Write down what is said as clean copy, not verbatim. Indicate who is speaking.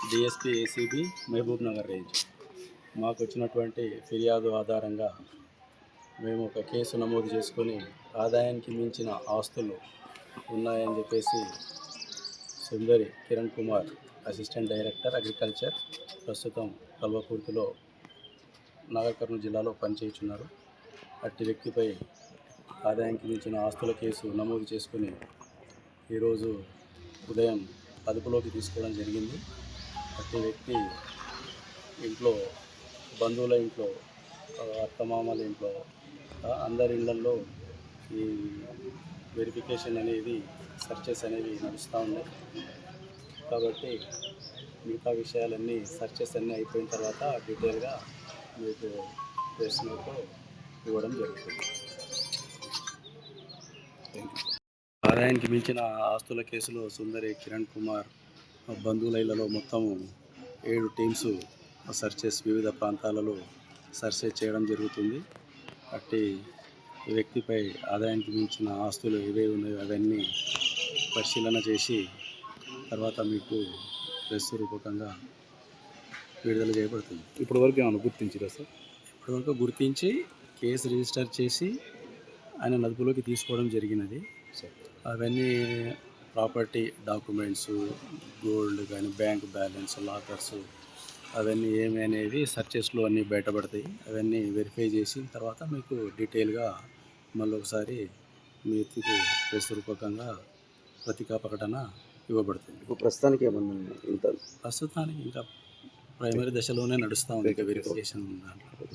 Speaker 1: DSP ACB Mahabubnagar range మాకు వచ్చినటువంటి ఫిర్యాదు ఆధారంగా మేము ఒక కేసు నమోదు చేసుకొని ఆదాయానికి మించిన ఆస్తులు ఉన్నాయని చెప్పేసి Sundari Kiran Kumar assistant director agriculture ప్రస్తుతం కల్వకుర్తిలో నాగర్ కర్నూలు జిల్లాలో పనిచేస్తున్నారు. అట్టి వ్యక్తిపై ఆదాయానికి మించిన ఆస్తుల కేసు నమోదు చేసుకుని ఈరోజు ఉదయం అదుపులోకి తీసుకోవడం జరిగింది. అట్టి వ్యక్తి ఇంట్లో, బంధువుల ఇంట్లో, అత్తమామల ఇంట్లో, అందరి ఇళ్లలో ఈ వెరిఫికేషన్ అనేది, సర్చెస్ అనేవి నడుస్తూ ఉన్నాయి. కాబట్టి మిగతా విషయాలన్నీ, సర్చెస్ అన్నీ అయిపోయిన తర్వాత డీటెయిల్గా మీకు ప్రెస్ నోట్ ఇవ్వడం జరుగుతుంది. ఆదాయానికి మించిన ఆస్తుల కేసులో సుందరి కిరణ్ కుమార్ బంధువుల ఇళ్లలో మొత్తం 7 టీమ్స్ సర్చెస్ వివిధ ప్రాంతాలలో సర్చెస్ చేయడం జరుగుతుంది. అట్టి వ్యక్తిపై ఆదాయానికి మించిన ఆస్తులు ఏవేవి ఉన్నాయో అవన్నీ పరిశీలన చేసి తర్వాత మీకు ప్రెస్ రూపకంగా విడుదల చేయబడుతుంది.
Speaker 2: ఇప్పటివరకు ఏమైనా గుర్తించారా సార్?
Speaker 1: ఇప్పటివరకు గుర్తించి కేసు రిజిస్టర్ చేసి ఆయన అదుపులోకి తీసుకోవడం జరిగినది. అవన్నీ ప్రాపర్టీ డాక్యుమెంట్స్, గోల్డ్ కానీ, బ్యాంక్ బ్యాలెన్స్, లాకర్స్, అవన్నీ ఏమి అనేది సర్చెస్లో అన్నీ బయటపడతాయి. అవన్నీ వెరిఫై చేసిన తర్వాత మీకు డీటెయిల్గా మళ్ళీ ఒకసారి మీ ప్రెస్ రూపకంగా పత్రికా ప్రకటన ఇవ్వబడుతుంది.
Speaker 2: ఇప్పుడు ప్రస్తుతానికి ఏమన్నా
Speaker 1: ప్రస్తుతానికి ఇంకా ప్రైమరీ దశలోనే నడుస్తూ ఉంది, ఇంకా వెరిఫికేషన్ దాంట్లో.